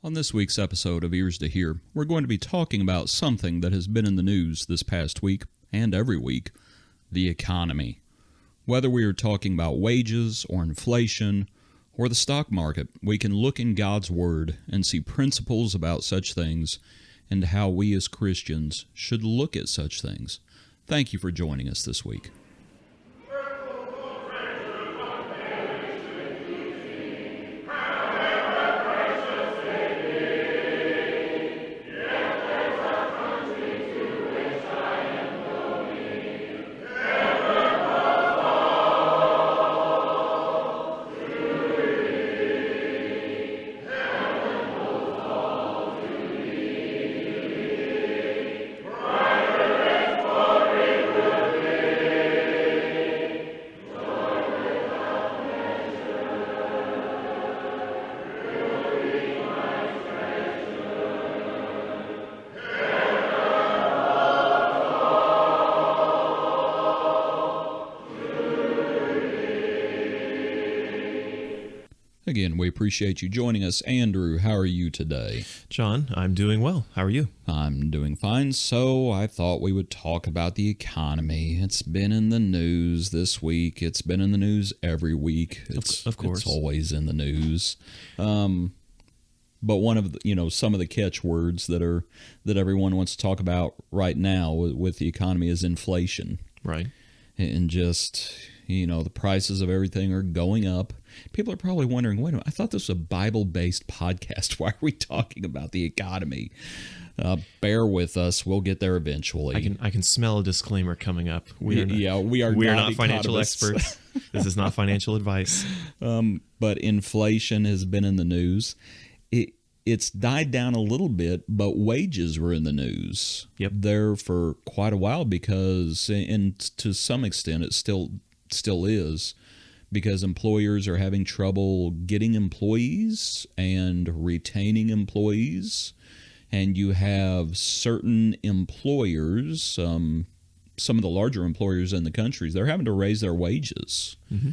On this week's episode of Ears to Hear, we're going to be talking about something that has been in the news this past week and every week, the economy. Whether we are talking about wages or inflation or the stock market, we can look in God's Word and see principles about such things and how we as Christians should look at such things. Thank you for joining us this week. Again, we appreciate you joining us. Andrew, how are you today? John, I'm doing well. How are you? I'm doing fine. So I thought we would talk about the economy. It's been in the news this week. It's been in the news every week. Of course. It's always in the news. But one of the, some of the catchwords that everyone wants to talk about right now with the economy is inflation. Right. And just, the prices of everything are going up. People are probably wondering, wait a minute, I thought this was a Bible-based podcast. Why are we talking about the economy? Bear with us. We'll get there eventually. I can smell a disclaimer coming up. We are not financial experts. This is not financial advice. But inflation has been in the news. It's died down a little bit, but wages were in the news. Yep. There for quite a while because, and to some extent, it still is, because employers are having trouble getting employees and retaining employees. And you have certain employers, some of the larger employers in the country, they're having to raise their wages. Mm-hmm.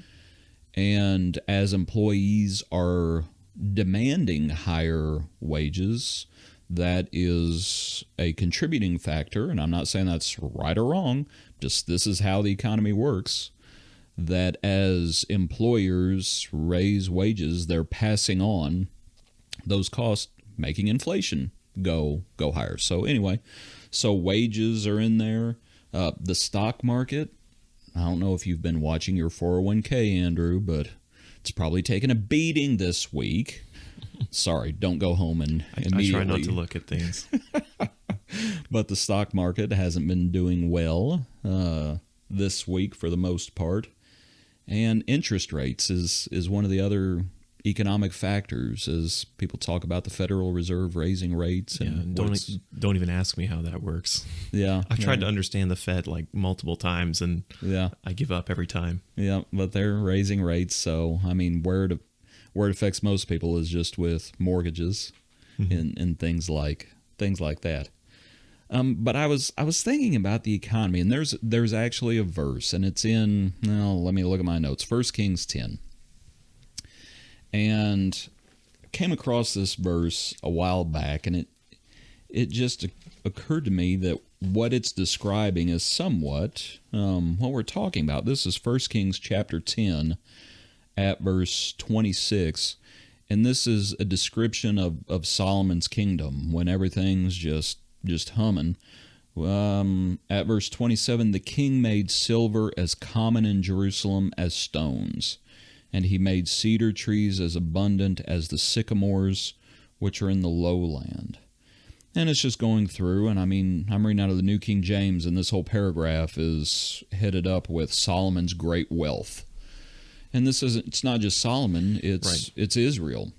And as employees are demanding higher wages, that is a contributing factor. And I'm not saying that's right or wrong, just this is how the economy works. That as employers raise wages, they're passing on those costs, making inflation go higher. So anyway, wages are in there. The stock market, I don't know if you've been watching your 401k, Andrew, but it's probably taken a beating this week. Sorry, don't go home and immediately. I try not to look at things. But the stock market hasn't been doing well this week for the most part. And interest rates is one of the other economic factors as people talk about the Federal Reserve raising rates. And don't even ask me how that works. Yeah. I've tried to understand the Fed like multiple times, and I give up every time. Yeah, but they're raising rates. So, I mean, where it affects most people is just with mortgages and things like that. But I was thinking about the economy, and there's actually a verse, and it's in, let me look at my notes, 1 Kings 10. And I came across this verse a while back, and it just occurred to me that what it's describing is somewhat what we're talking about. This is 1 Kings chapter 10 at verse 26, and this is a description of Solomon's kingdom when everything's just humming. At verse 27, the king made silver as common in Jerusalem as stones, and he made cedar trees as abundant as the sycamores which are in the lowland. And it's just going through, and I mean, I'm reading out of the New King James, and this whole paragraph is headed up with Solomon's great wealth. And it's not just Solomon, it's Israel.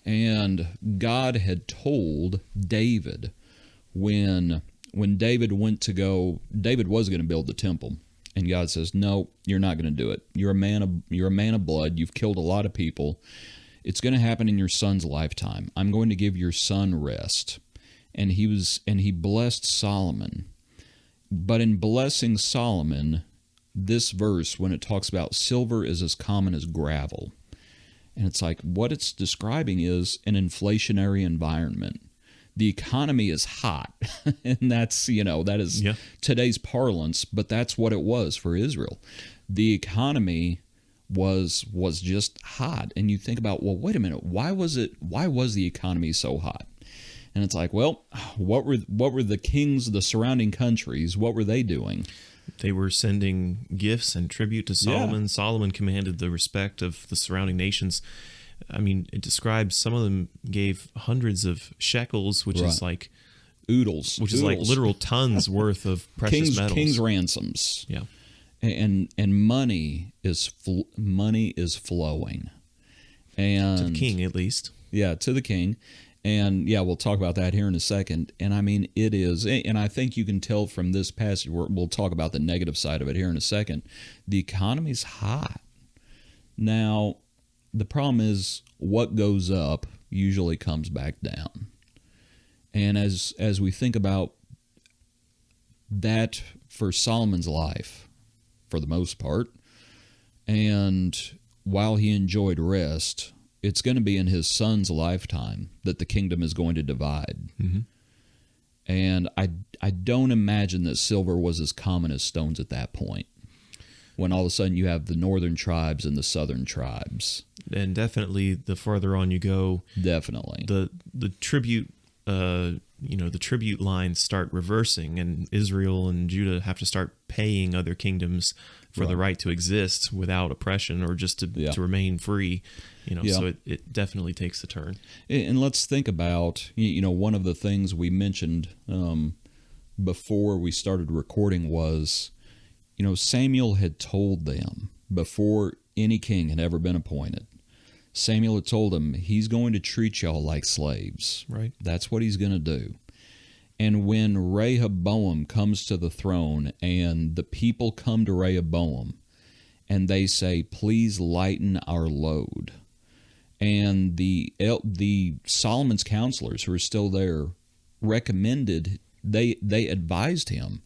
And God had told David when David went to go, David was going to build the temple, and God says, "No, you're not going to do it. You're a man of blood. You've killed a lot of people. It's going to happen in your son's lifetime. I'm going to give your son rest." And he blessed Solomon. But in blessing Solomon, this verse, when it talks about silver is as common as gravel, And it's like what it's describing is an inflationary environment. The economy is hot, and that's, that is today's parlance, but that's what it was for Israel. The economy was just hot. And you think about, well, wait a minute, why was the economy so hot? And it's like, well, what were the kings of the surrounding countries, what were they doing? They were sending gifts and tribute to Solomon. Yeah. Solomon commanded the respect of the surrounding nations. I mean, it describes some of them gave hundreds of shekels, which is like oodles, which is like literal tons worth of precious metals. King's ransoms. Yeah, and money is flowing, and to the king at least. Yeah, to the king. And we'll talk about that here in a second. And I mean, it is, and I think you can tell from this passage, we'll talk about the negative side of it here in a second. The economy's hot. Now, the problem is what goes up usually comes back down. And as we think about that for Solomon's life, for the most part, and while he enjoyed rest, it's going to be in his son's lifetime that the kingdom is going to divide. Mm-hmm. And I don't imagine that silver was as common as stones at that point, when all of a sudden you have the northern tribes and the southern tribes. And definitely the farther on you go, definitely the tribute the tribute lines start reversing, and Israel and Judah have to start paying other kingdoms for the right to exist without oppression, or just to remain free. So it definitely takes a turn. And let's think about, one of the things we mentioned before we started recording was, Samuel had told them before any king had ever been appointed. Samuel had told them he's going to treat y'all like slaves. Right. That's what he's going to do. And when Rehoboam comes to the throne and the people come to Rehoboam and they say, please lighten our load. And the Solomon's counselors who are still there recommended, they advised him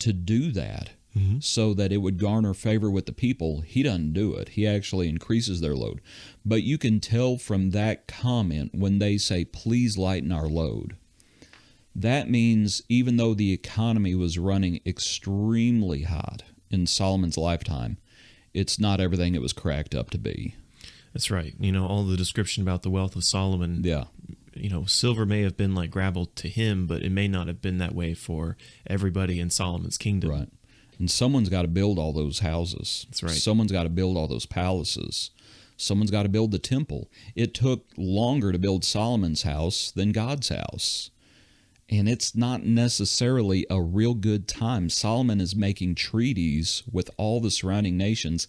to do that. Mm-hmm. So that it would garner favor with the people. He doesn't do it. He actually increases their load. But you can tell from that comment when they say, please lighten our load. That means even though the economy was running extremely hot in Solomon's lifetime, it's not everything it was cracked up to be. That's right. All the description about the wealth of Solomon. Yeah. Silver may have been like gravel to him, but it may not have been that way for everybody in Solomon's kingdom. Right. And someone's got to build all those houses. That's right. Someone's got to build all those palaces. Someone's got to build the temple. It took longer to build Solomon's house than God's house. And it's not necessarily a real good time. Solomon is making treaties with all the surrounding nations,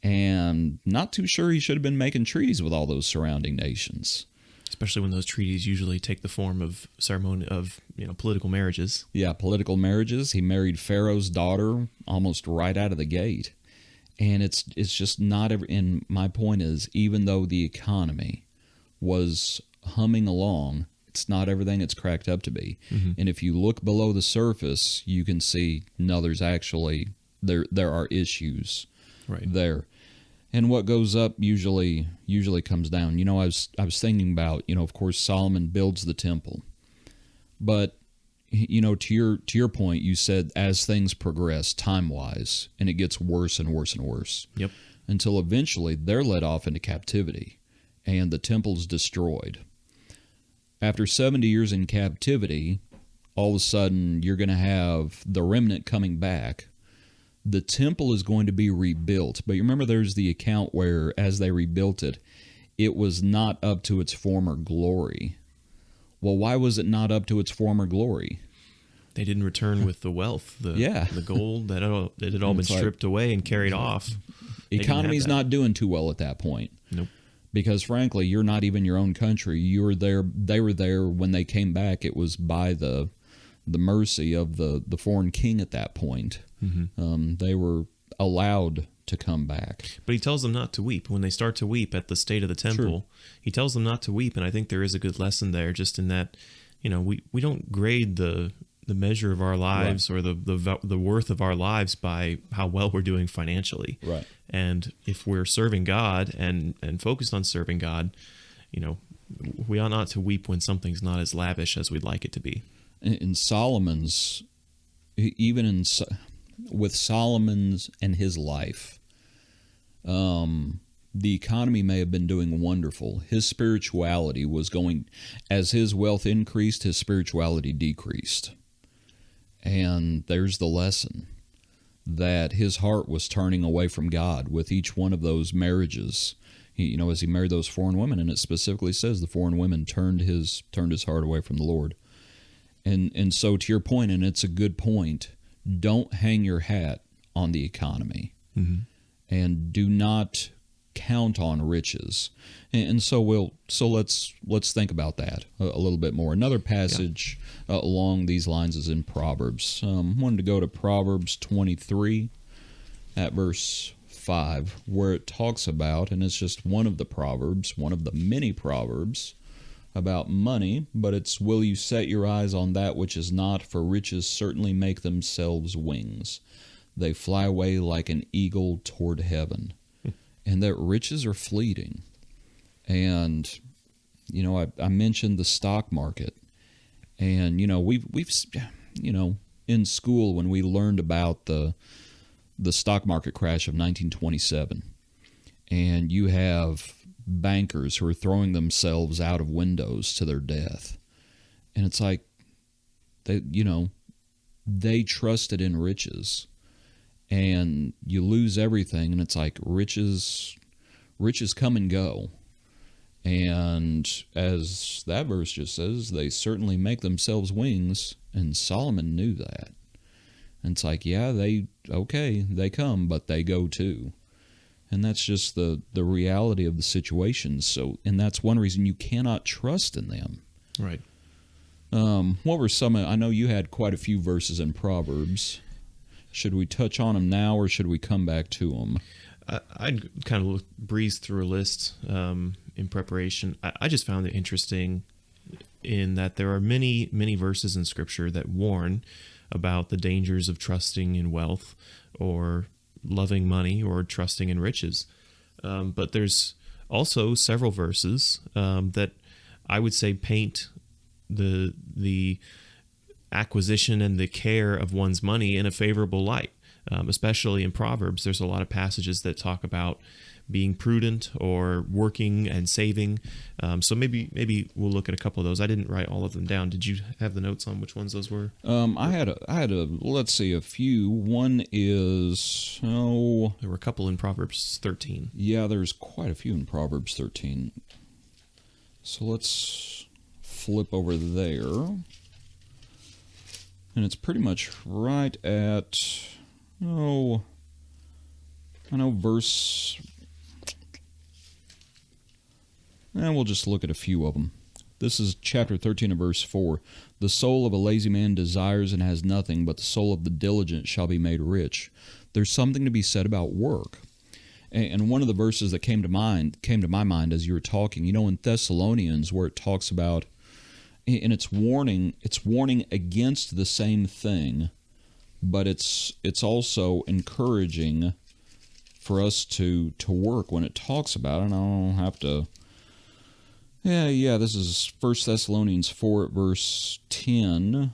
and not too sure he should have been making treaties with all those surrounding nations. Especially when those treaties usually take the form of ceremony of political marriages. Yeah, political marriages. He married Pharaoh's daughter almost right out of the gate, and it's just not every. And my point is, even though the economy was humming along, it's not everything it's cracked up to be. Mm-hmm. And if you look below the surface, you can see no, there's actually there are issues there. And what goes up usually comes down. I was thinking about, of course, Solomon builds the temple. But, to your point, you said as things progress time-wise, and it gets worse and worse and worse. Yep. Until eventually they're led off into captivity, and the temple's destroyed. After 70 years in captivity, all of a sudden you're going to have the remnant coming back. The temple is going to be rebuilt. But you remember there's the account where as they rebuilt it, it was not up to its former glory. Well, why was it not up to its former glory? They didn't return with the wealth, the gold that had all been stripped away and carried off. Economy's not doing too well at that point. Nope. Because frankly, you're not even your own country. You were there. They were there when they came back. It was by the mercy of the foreign king at that point. Mm-hmm. They were allowed to come back. But he tells them not to weep. When they start to weep at the state of the temple, he tells them not to weep. And I think there is a good lesson there, just in that, we don't grade the the measure of our lives or the worth of our lives by how well we're doing financially. Right. And if we're serving God and focused on serving God, we ought not to weep when something's not as lavish as we'd like it to be. In Solomon's, with Solomon's and his life, the economy may have been doing wonderful. His spirituality was going, as his wealth increased, his spirituality decreased. And there's the lesson, that his heart was turning away from God with each one of those marriages. As he married those foreign women, and it specifically says the foreign women turned his heart away from the Lord. And so to your point, and it's a good point, don't hang your hat on the economy, and do not count on riches. And so let's think about that a little bit more. Another passage along these lines is in Proverbs. Wanted to go to Proverbs 23 at verse 5, where it talks about, and it's just one of the many proverbs about money, but it's, will you set your eyes on that which is not, for riches certainly make themselves wings. They fly away like an eagle toward heaven. And that riches are fleeting. And, I mentioned the stock market. And, we've in school when we learned about the stock market crash of 1927, and you have bankers who are throwing themselves out of windows to their death. And it's like, they trusted in riches. And you lose everything, and it's like riches come and go. And as that verse just says, they certainly make themselves wings, and Solomon knew that. And it's like, they come, but they go too. And that's just the reality of the situation. So, and that's one reason you cannot trust in them. Right. What were some? I know you had quite a few verses in Proverbs. Should we touch on them now, or should we come back to them? I'd kind of breeze through a list in preparation. I just found it interesting in that there are many, many verses in Scripture that warn about the dangers of trusting in wealth or loving money or trusting in riches. But there's also several verses that I would say paint the acquisition and the care of one's money in a favorable light. Especially in Proverbs, there's a lot of passages that talk about being prudent or working and saving. So maybe we'll look at a couple of those. I didn't write all of them down. Did you have the notes on which ones those were? I had let's see, a few. One is, there were a couple in Proverbs 13. Yeah, there's quite a few in Proverbs 13. So let's flip over there. And it's pretty much right at, verse, and we'll just look at a few of them. This is chapter 13 of verse 4. The soul of a lazy man desires and has nothing, but the soul of the diligent shall be made rich. There's something to be said about work. And one of the verses that came to my mind as you were talking, in Thessalonians, where it talks about, and it's warning against the same thing, but it's also encouraging for us to work when it talks about it. And I don't have to. This is 1 Thessalonians 4 at verse 10,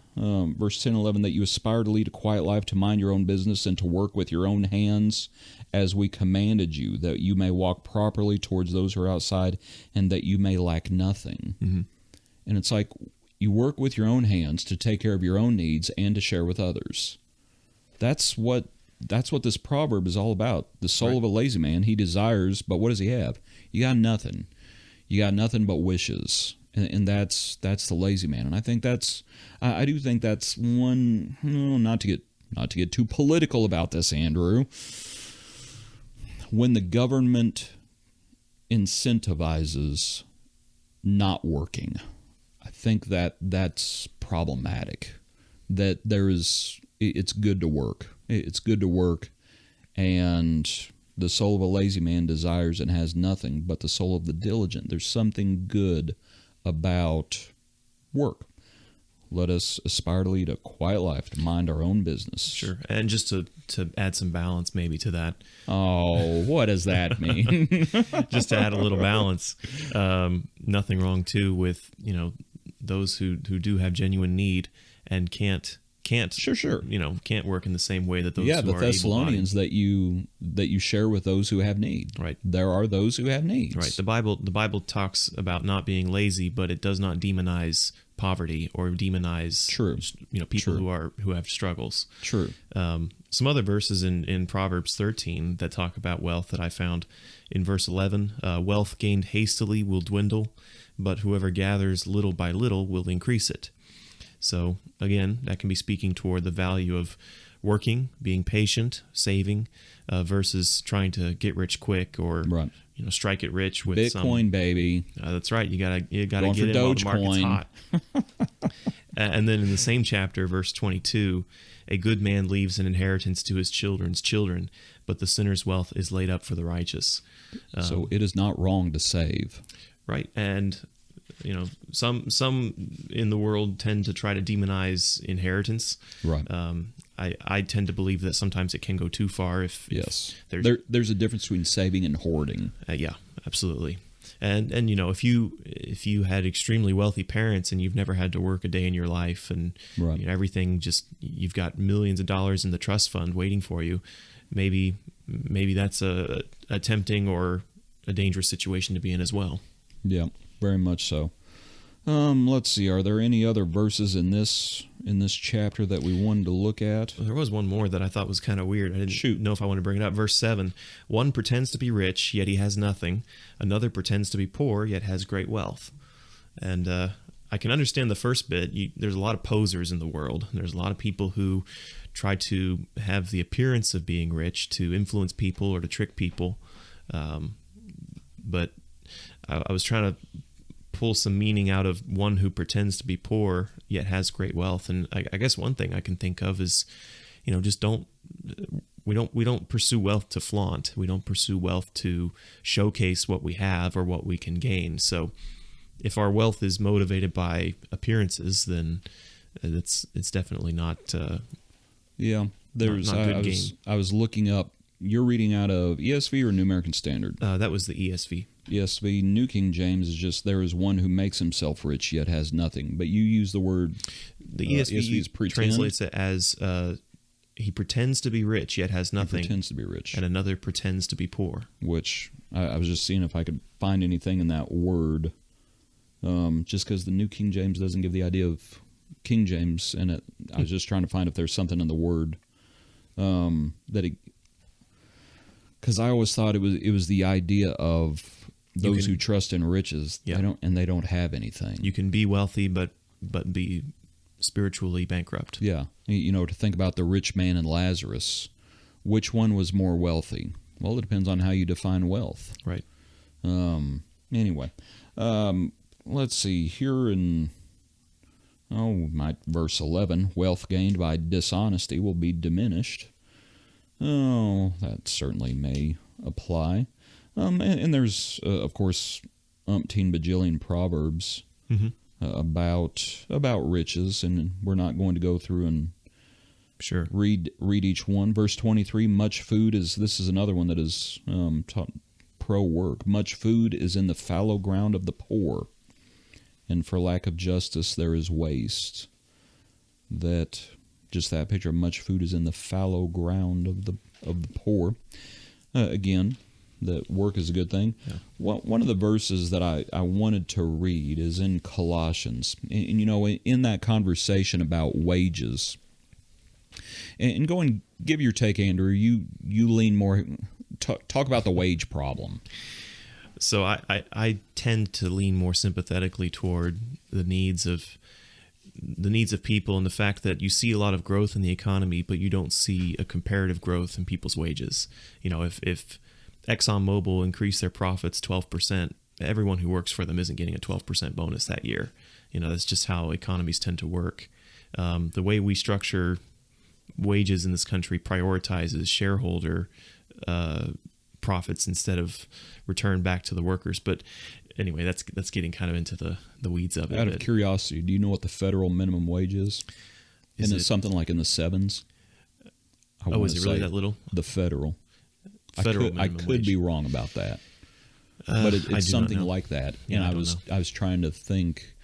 verse 10 and 11, that you aspire to lead a quiet life, to mind your own business, and to work with your own hands as we commanded you, that you may walk properly towards those who are outside, and that you may lack nothing. Mm-hmm. And it's like, you work with your own hands to take care of your own needs and to share with others. That's what this proverb is all about. The soul of a lazy man, he desires, but what does he have? You got nothing. You got nothing but wishes. And that's the lazy man. And I think I do think that's one, not to get too political about this, Andrew. When the government incentivizes not working, I think that's problematic. That it's good to work. It's good to work, and the soul of a lazy man desires and has nothing, but the soul of the diligent. There's something good about work. let us aspire to lead a quiet life, to mind our own business. Sure. And just to add some balance maybe to that. Oh, what does that mean? Just to add a little balance. Nothing wrong too with, those who do have genuine need and can't Sure. Can't work in the same way that those Yeah, who the are Thessalonians that you share with those who have need. Right. There are those who have needs. Right. The Bible talks about not being lazy, but it does not demonize poverty or demonize True. People True. who have struggles. True. Some other verses in Proverbs 13 that talk about wealth that I found in verse 11, wealth gained hastily will dwindle, but whoever gathers little by little will increase it. So again, that can be speaking toward the value of working, being patient, saving, versus trying to get rich quick or Right. strike it rich with Bitcoin, baby. That's right. You gotta Going get for in while the market's Dogecoin. hot. And then in the same chapter, verse 22, a good man leaves an inheritance to his children's children, but the sinner's wealth is laid up for the righteous. So it is not wrong to save. Right. And some in the world tend to try to demonize inheritance. Right. I tend to believe that sometimes it can go too far if there's a difference between saving and hoarding. Yeah, absolutely. And if you had extremely wealthy parents and you've never had to work a day in your life and Right. everything you've got millions of dollars in the trust fund waiting for you, maybe that's a tempting or a dangerous situation to be in as well. Yeah, very much so. Let's see. Are there any other verses in this chapter that we wanted to look at? There was one more that I thought was kind of weird. I didn't know if I want to bring it up. Verse 7, one pretends to be rich, yet he has nothing. Another pretends to be poor, yet has great wealth. And I can understand the first bit. There's a lot of posers in the world. There's a lot of people who try to have the appearance of being rich to influence people or to trick people. But I was trying to pull some meaning out of one who pretends to be poor yet has great wealth, and I guess one thing I can think of is, just we don't pursue wealth to flaunt. We don't pursue wealth to showcase what we have or what we can gain. So, if our wealth is motivated by appearances, then it's definitely not. Yeah, there's. Not good gain. I was looking up. You're reading out of ESV or New American Standard? That was the ESV. ESV, New King James is just, there is one who makes himself rich yet has nothing. But you use the word, the ESV is pretend. Translates it as he pretends to be rich yet has nothing. He pretends to be rich. And another pretends to be poor. Which, I was just seeing if I could find anything in that word. Just because the New King James doesn't give the idea of King James in it. I was just trying to find if there's something in the word that it... Because I always thought it was the idea of those who trust in riches. Yeah. They don't have anything. You can be wealthy, but be spiritually bankrupt. Yeah, to think about the rich man and Lazarus, which one was more wealthy? Well, it depends on how you define wealth. Right. Anyway, let's see here in verse 11. Wealth gained by dishonesty will be diminished. Oh, that certainly may apply. And there's, of course, umpteen bajillion proverbs about riches, and we're not going to go through and read each one. Verse 23, much food is, this is another one that is pro-work. Much food is in the fallow ground of the poor, and for lack of justice there is waste. Just that picture of much food is in the fallow ground of the poor. Again, that work is a good thing. Yeah. One of the verses that I wanted to read is in Colossians. And in that conversation about wages, and go and give your take, Andrew. You lean more, talk about the wage problem. So I tend to lean more sympathetically toward the needs of people, and the fact that you see a lot of growth in the economy, but you don't see a comparative growth in people's wages. If ExxonMobil increased their profits 12%, everyone who works for them isn't getting a 12% bonus that year. That's just how economies tend to work. The way we structure wages in this country prioritizes shareholder profits instead of return back to the workers. But anyway, that's getting kind of into the weeds of it. Out of curiosity, do you know what the federal minimum wage is? And it's something like in the sevens. Is it really that little? The federal. Federal I could be wrong about that, but it's something like that. Yeah, and I was trying to think,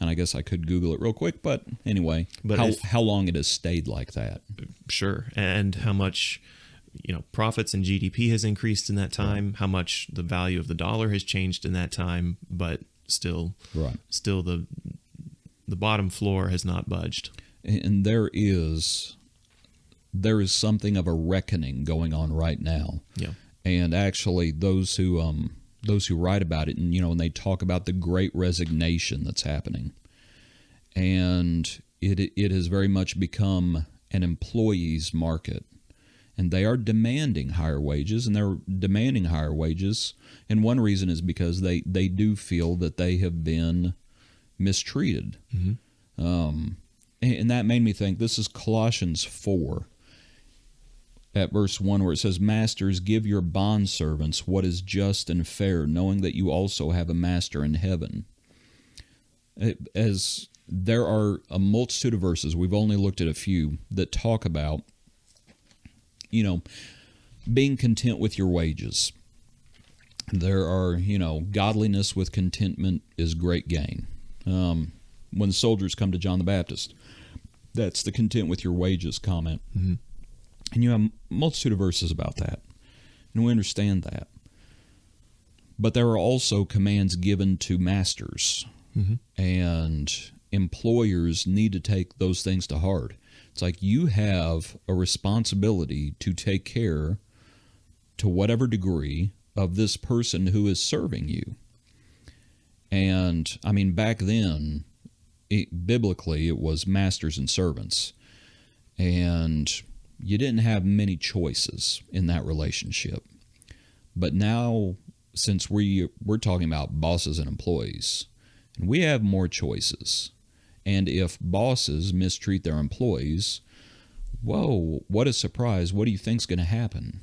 and I guess I could Google it real quick. But anyway, how long it has stayed like that? Sure, and how much profits and GDP has increased in that time. Right. How much the value of the dollar has changed in that time, but still the bottom floor has not budged. And there is something of a reckoning going on right now. Yeah. And actually, those who write about it, and and they talk about the Great Resignation that's happening, and it has very much become an employee's market, and they are demanding higher wages, and they're demanding higher wages. And one reason is because they do feel that they have been mistreated. Mm-hmm. And that made me think, this is Colossians 4, at verse 1, where it says, "Masters, give your bondservants what is just and fair, knowing that you also have a master in heaven." As there are a multitude of verses, we've only looked at a few, that talk about, being content with your wages. There are, godliness with contentment is great gain. When the soldiers come to John the Baptist, that's the content with your wages comment. Mm-hmm. And you have a multitude of verses about that. And we understand that. But there are also commands given to masters. Mm-hmm. And employers need to take those things to heart. It's like you have a responsibility to take care, to whatever degree, of this person who is serving you. And, back then, biblically, it was masters and servants. And you didn't have many choices in that relationship. But now, since we're talking about bosses and employees, and we have more choices. And if bosses mistreat their employees, whoa, what a surprise. What do you think's going to happen?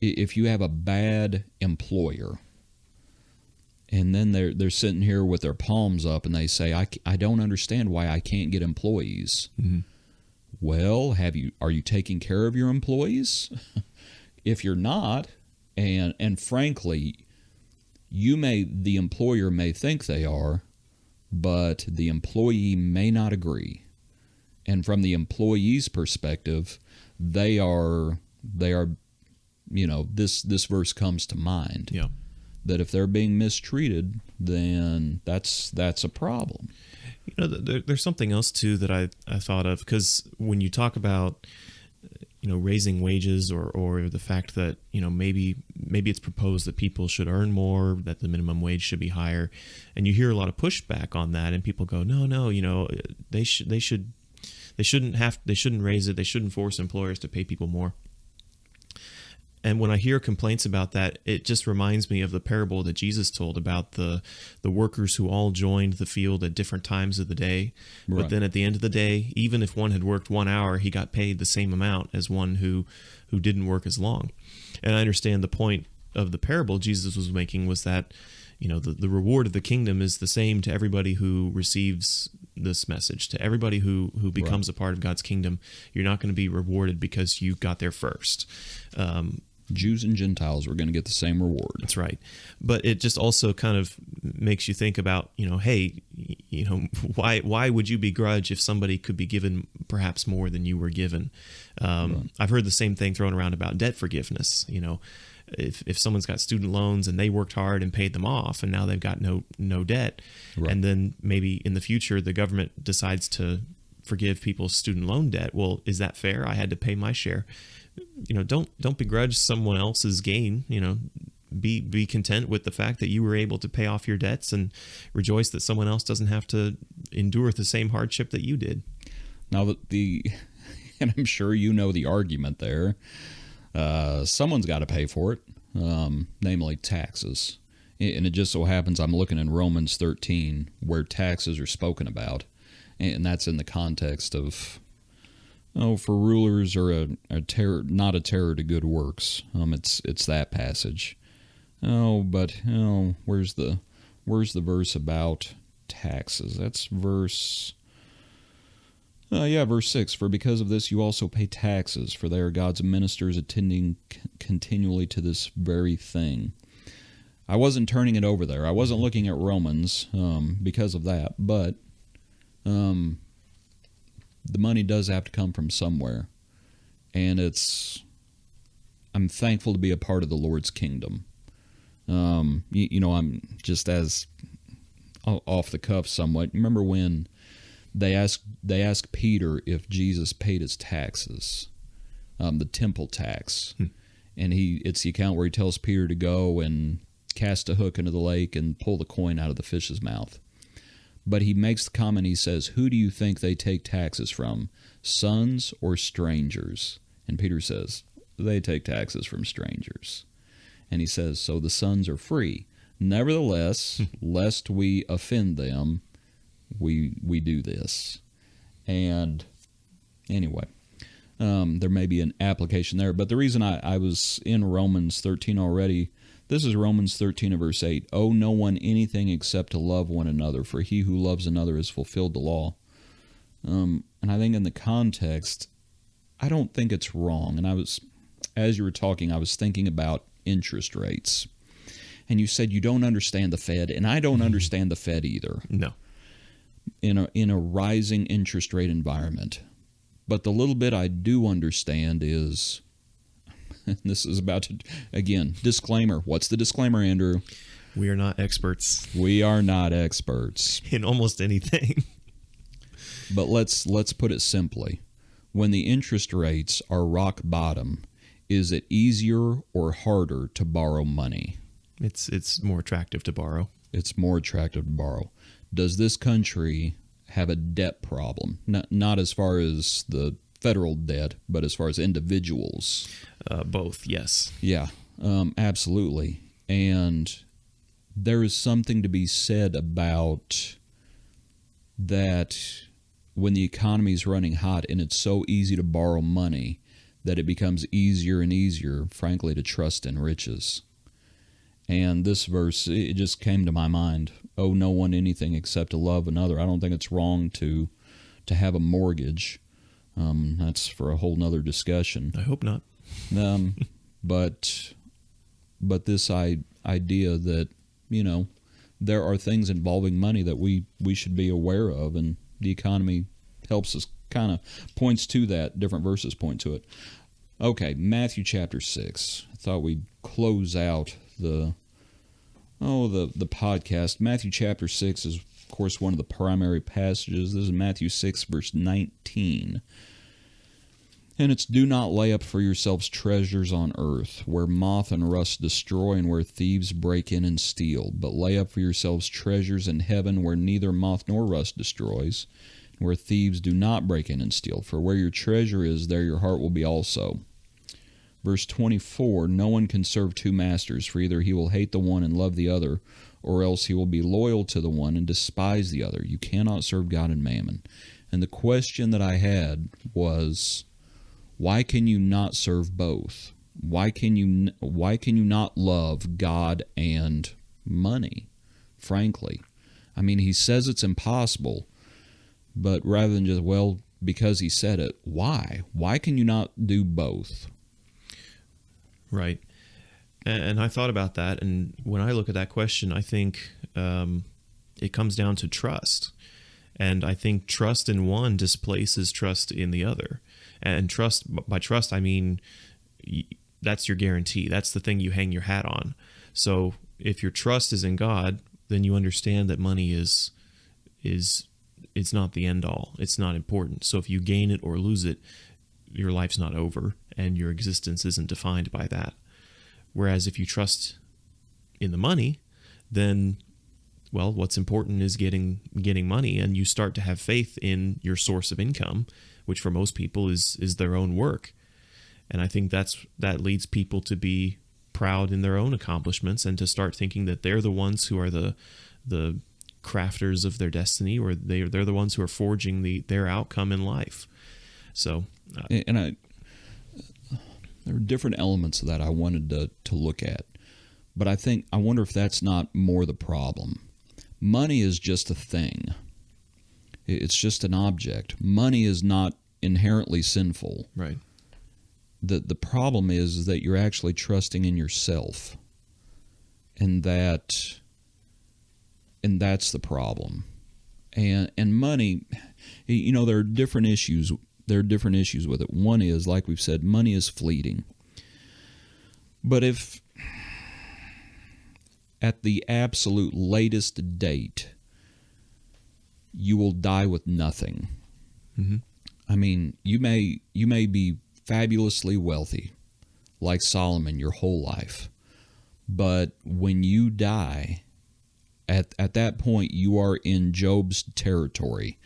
If you have a bad employer, and then they're sitting here with their palms up and they say, I don't understand why I can't get employees. Mm-hmm. Well, are you taking care of your employees? If you're not, and frankly, the employer may think they are, but the employee may not agree. And from the employee's perspective, they are this verse comes to mind. Yeah. That if they're being mistreated, then that's a problem. There's something else too that I thought of, because when you talk about raising wages or the fact that maybe it's proposed that people should earn more, that the minimum wage should be higher, and you hear a lot of pushback on that, and people go, no, they shouldn't raise it, they shouldn't force employers to pay people more. And when I hear complaints about that, it just reminds me of the parable that Jesus told about the workers who all joined the field at different times of the day. Right. But then at the end of the day, even if one had worked 1 hour, he got paid the same amount as one who didn't work as long. And I understand the point of the parable Jesus was making was that, the reward of the kingdom is the same to everybody who receives this message, to everybody who becomes a part of God's kingdom. You're not going to be rewarded because you got there first. Jews and Gentiles were going to get the same reward. That's right. But it just also kind of makes you think about, hey, why would you begrudge if somebody could be given perhaps more than you were given? Right. I've heard the same thing thrown around about debt forgiveness. If someone's got student loans and they worked hard and paid them off and now they've got no debt, right. And then maybe in the future the government decides to forgive people's student loan debt. Well, is that fair? I had to pay my share. Don't begrudge someone else's gain. Be content with the fact that you were able to pay off your debts, and rejoice that someone else doesn't have to endure the same hardship that you did. Now and I'm sure the argument there. Someone's got to pay for it, namely taxes. And it just so happens I'm looking in Romans 13 where taxes are spoken about, and that's in the context of, for rulers are a terror, not a terror to good works. It's that passage. Where's the where's the verse about taxes? That's verse 6. For because of this you also pay taxes, for they are God's ministers attending continually to this very thing. I wasn't turning it over there. I wasn't looking at Romans because of that, but the money does have to come from somewhere. And I'm thankful to be a part of the Lord's kingdom. I'm just as off the cuff somewhat. Remember when they asked Peter if Jesus paid his taxes, the temple tax, and it's the account where he tells Peter to go and cast a hook into the lake and pull the coin out of the fish's mouth. But he makes the comment, he says, "Who do you think they take taxes from, sons or strangers?" And Peter says, "They take taxes from strangers." And he says, "So the sons are free. Nevertheless, lest we offend them, we do this." And anyway, there may be an application there. But the reason I was in Romans 13 already, this is Romans 13 and verse 8. "Owe no one anything except to love one another, for he who loves another has fulfilled the law." And I think in the context, I don't think it's wrong. And as you were talking, I was thinking about interest rates. And you said you don't understand the Fed, and I don't understand the Fed either. No. In a rising interest rate environment. But the little bit I do understand is, and this is about to, again, disclaimer. What's the disclaimer, Andrew? We are not experts. We are not experts. In almost anything. But let's put it simply. When the interest rates are rock bottom, is it easier or harder to borrow money? It's more attractive to borrow. It's more attractive to borrow. Does this country have a debt problem? Not as far as the federal debt, but as far as individuals? Both, yes. Yeah, absolutely. And there is something to be said about that when the economy is running hot and it's so easy to borrow money that it becomes easier and easier, frankly, to trust in riches. And this verse, it just came to my mind. Owe no one anything except to love another. I don't think it's wrong to have a mortgage. That's for a whole nother discussion. I hope not. But this idea that, there are things involving money that we should be aware of, and the economy helps us, kind of points to that. Different verses point to it. Okay, Matthew chapter 6. I thought we'd close out the podcast. Matthew chapter 6 is, of course, one of the primary passages. This is Matthew 6, verse 19. And it's, "Do not lay up for yourselves treasures on earth, where moth and rust destroy and where thieves break in and steal. But lay up for yourselves treasures in heaven, where neither moth nor rust destroys, and where thieves do not break in and steal. For where your treasure is, there your heart will be also." Verse 24, "No one can serve two masters, for either he will hate the one and love the other, or else he will be loyal to the one and despise the other. You cannot serve God and mammon." And the question that I had was, why can you not serve both? Why can you not love God and money? Frankly, I mean, he says it's impossible, but rather than just, because he said it, why? Why can you not do both? Right. And I thought about that, and when I look at that question, I think it comes down to trust. And I think trust in one displaces trust in the other. And by trust, I mean that's your guarantee. That's the thing you hang your hat on. So if your trust is in God, then you understand that money is it's not the end all. It's not important. So if you gain it or lose it, your life's not over, and your existence isn't defined by that. Whereas if you trust in the money, then, what's important is getting money, and you start to have faith in your source of income, which for most people is their own work. And I think that leads people to be proud in their own accomplishments and to start thinking that they're the ones who are the crafters of their destiny, or they're the ones who are forging their outcome in life. So, there are different elements of that I wanted to look at, but I wonder if that's not more the problem. money is just a thing. It's just an object. Money is not inherently sinful. Right. The problem is that you're actually trusting in yourself. And that's the problem. And money, there are different issues. There are different issues with it. One is, like we've said, money is fleeting. But if at the absolute latest date you will die with nothing. Mm-hmm. I mean, you may be fabulously wealthy, like Solomon, your whole life. But when you die, at that point, you are in Job's territory.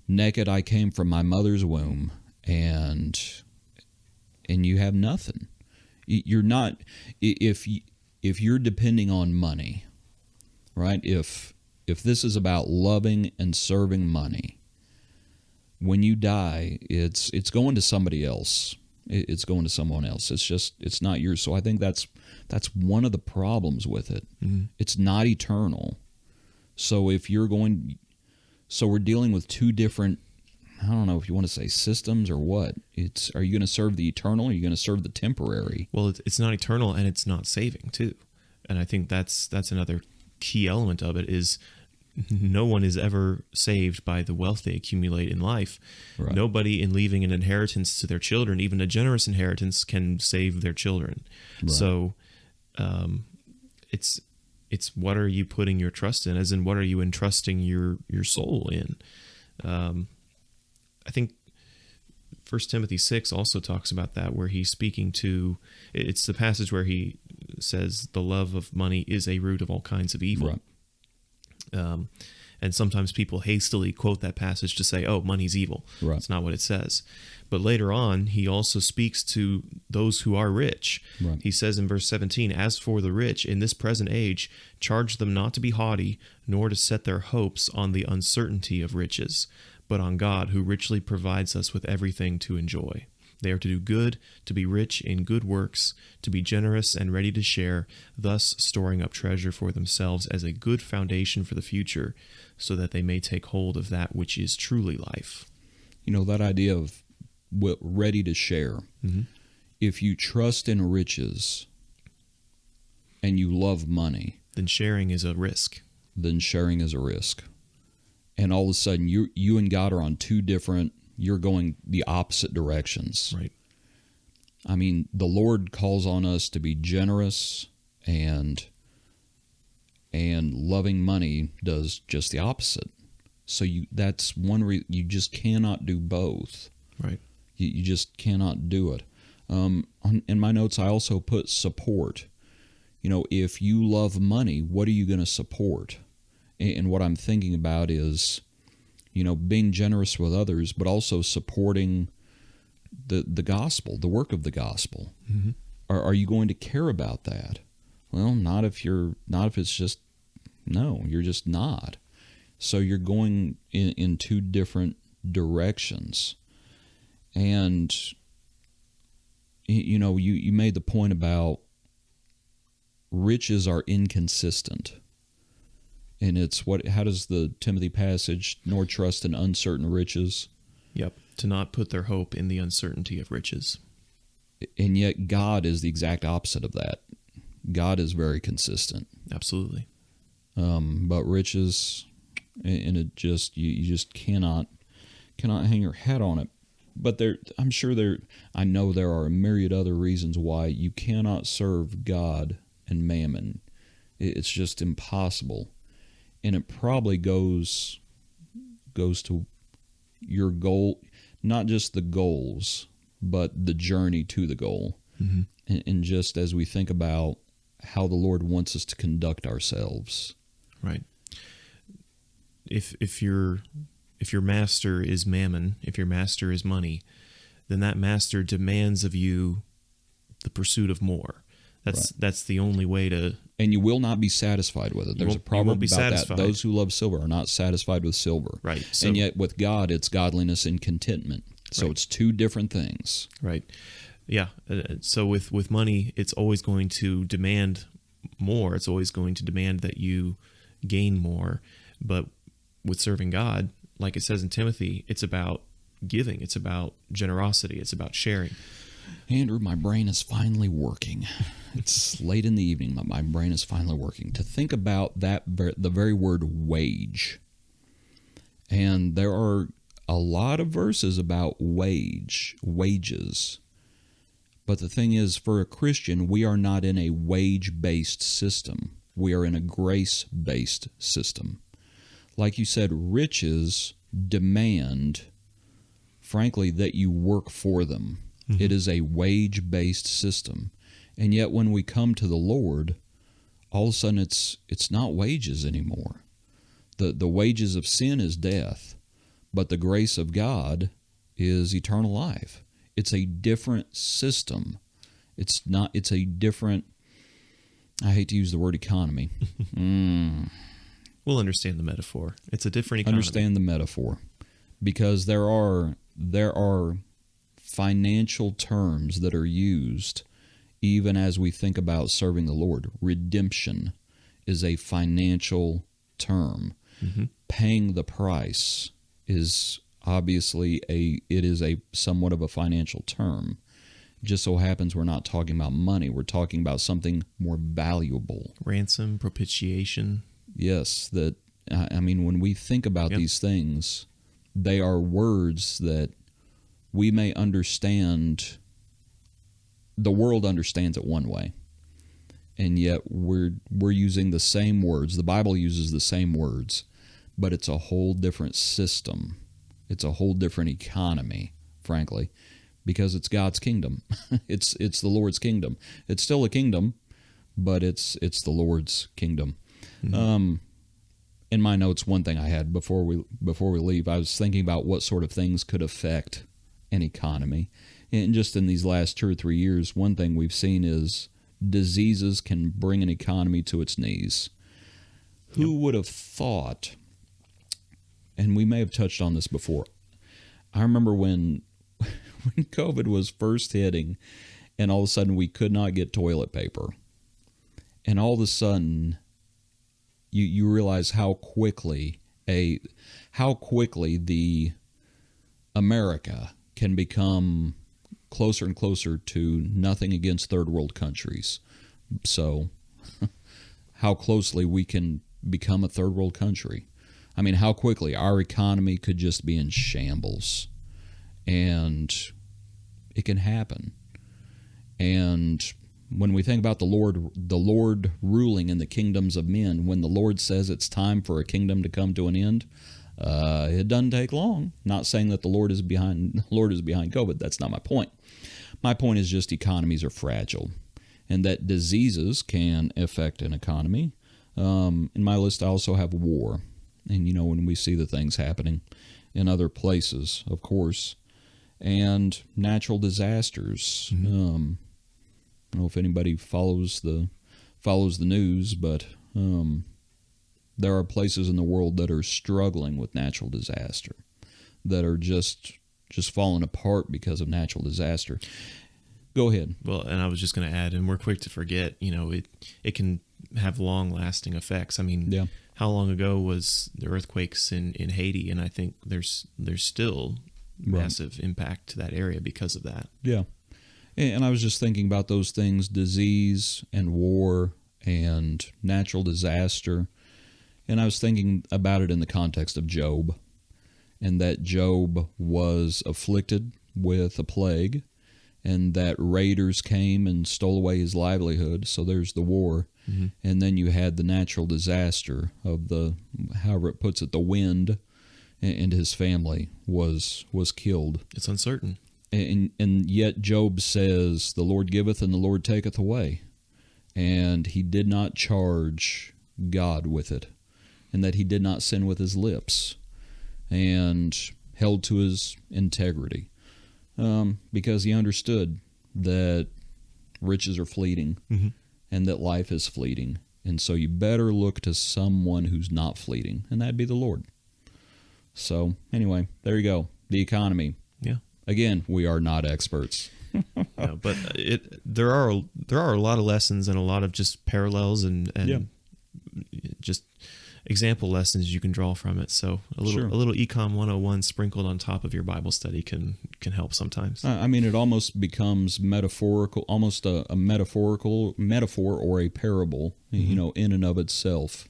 Naked I came from my mother's womb, and you have nothing. You're not, if you're depending on money, right? If this is about loving and serving money, when you die, it's going to somebody else. It's going to someone else. It's not yours. So I think that's one of the problems with it. Mm-hmm. It's not eternal. So we're dealing with two different, I don't know if you want to say systems or what. Are you going to serve the eternal or are you going to serve the temporary? Well, it's not eternal and it's not saving too. And I think that's another key element of it is no one is ever saved by the wealth they accumulate in life. Right. Nobody in leaving an inheritance to their children, even a generous inheritance, can save their children. Right. So it's what are you putting your trust in, as in what are you entrusting your soul in? I think 1 Timothy 6 also talks about that, where he's speaking to, it's the passage where he says the love of money is a root of all kinds of evil. Right. And sometimes people hastily quote that passage to say, oh, money's evil. Right. That's not what it says. But later on, he also speaks to those who are rich. Right. He says in verse 17, as for the rich in this present age, charge them not to be haughty, nor to set their hopes on the uncertainty of riches, but on God, who richly provides us with everything to enjoy. They are to do good, to be rich in good works, to be generous and ready to share, thus storing up treasure for themselves as a good foundation for the future, so that they may take hold of that which is truly life. That idea of ready to share. Mm-hmm. If you trust in riches and you love money, then sharing is a risk. Then sharing is a risk. And all of a sudden, you and God are on two different, you're going the opposite directions. Right. I mean, the Lord calls on us to be generous, and loving money does just the opposite. So that's one you just cannot do both. Right. You just cannot do it. In my notes, I also put support. If you love money, what are you going to support? And what I'm thinking about is, being generous with others, but also supporting the gospel, the work of the gospel. Mm-hmm. Are you going to care about that? Well, not if it's just, no, you're just not. So you're going in two different directions. And, you made the point about riches are inconsistent. And it's how does the Timothy passage, nor trust in uncertain riches? Yep. To not put their hope in the uncertainty of riches. And yet God is the exact opposite of that. God is very consistent. Absolutely. But riches, and it just, you just cannot hang your hat on it. But I know there are a myriad other reasons why you cannot serve God and mammon. It's just impossible. And it probably goes to your goal, not just the goals, but the journey to the goal. Mm-hmm. And just as we think about how the Lord wants us to conduct ourselves. Right. If your master is mammon, if your master is money, then that master demands of you the pursuit of more. That's the only way to... And you will not be satisfied with it. There's a proverb about satisfied. that. Those who love silver are not satisfied with silver. Right. So, and yet with God, it's godliness and contentment. So right. It's two different things. Right. Yeah. So with money, it's always going to demand more. It's always going to demand that you gain more. But with serving God, like it says in Timothy, it's about giving. It's about generosity. It's about sharing. Andrew, my brain is finally working. It's late in the evening, but my brain is finally working. To think about the very word wage. And there are a lot of verses about wages. But the thing is, for a Christian, we are not in a wage-based system. We are in a grace-based system. Like you said, riches demand, frankly, that you work for them. Mm-hmm. It is a wage-based system. And yet when we come to the Lord, all of a sudden it's not wages anymore. The wages of sin is death, but the grace of God is eternal life. It's a different system. It's a different, I hate to use the word economy. We'll understand the metaphor. It's a different economy. Understand the metaphor. Because there are financial terms that are used even as we think about serving the Lord. Redemption is a financial term. Mm-hmm. Paying the price is obviously a somewhat of a financial term. It just so happens we're not talking about money. We're talking about something more valuable. Ransom, propitiation. Yes, when we think about these things, they are words that we may understand. The world understands it one way, and yet we're using the same words. The Bible uses the same words, but it's a whole different system. It's a whole different economy, frankly, because it's God's kingdom. It's the Lord's kingdom. It's still a kingdom, but it's the Lord's kingdom. Mm-hmm. In my notes, one thing I had before we leave, I was thinking about what sort of things could affect an economy. And just in these last 2 or 3 years, one thing we've seen is diseases can bring an economy to its knees. Who would have thought, and we may have touched on this before, I remember when COVID was first hitting and all of a sudden we could not get toilet paper. And all of a sudden you realize how quickly the America can become closer and closer to nothing against third world countries. So how closely we can become a third world country. I mean, how quickly our economy could just be in shambles. And it can happen. And when we think about the Lord ruling in the kingdoms of men, when the Lord says it's time for a kingdom to come to an end, it doesn't take long. Not saying that the Lord is behind COVID. That's not my point. My point is just economies are fragile, and that diseases can affect an economy. In my list, I also have war. And, when we see the things happening in other places, of course, and natural disasters. Mm-hmm. I don't know if anybody follows the news, but there are places in the world that are struggling with natural disaster, that are just falling apart because of natural disaster. Go ahead. Well, and I was just going to add, and we're quick to forget, it can have long-lasting effects. I mean, how long ago was the earthquakes in Haiti? And I think there's still massive impact to that area because of that. Yeah. And I was just thinking about those things, disease and war and natural disaster. And I was thinking about it in the context of Job, and that Job was afflicted with a plague, and that raiders came and stole away his livelihood. So there's the war. Mm-hmm. And then you had the natural disaster of however it puts it, the wind, and his family was killed. It's uncertain. And yet Job says, the Lord giveth and the Lord taketh away. And he did not charge God with it, and that he did not sin with his lips, and held to his integrity, because he understood that riches are fleeting, mm-hmm. and that life is fleeting. And so you better look to someone who's not fleeting, and that'd be the Lord. So anyway, there you go. The economy. Yeah. Again, we are not experts. Yeah, but there are a lot of lessons and a lot of just parallels and just example lessons you can draw from it. So a little Econ 101 sprinkled on top of your Bible study can help sometimes. I mean, it almost becomes metaphorical, almost a metaphorical metaphor or a parable, in and of itself,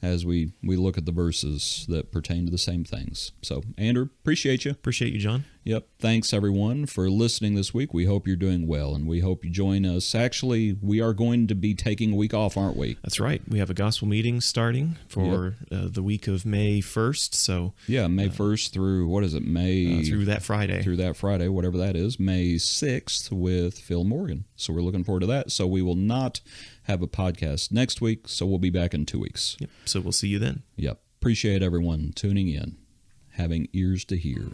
as we look at the verses that pertain to the same things. So, Andrew, appreciate you. Appreciate you, John. Yep. Thanks, everyone, for listening this week. We hope you're doing well, and we hope you join us. Actually, we are going to be taking a week off, aren't we? That's right. We have a gospel meeting starting for the week of May 1st. So yeah, May 1st through, what is it, May... through that Friday. Through that Friday, whatever that is, May 6th with Phil Morgan. So we're looking forward to that. So we will not have a podcast next week, so we'll be back in 2 weeks. Yep. So we'll see you then. Yep. Appreciate everyone tuning in, having ears to hear.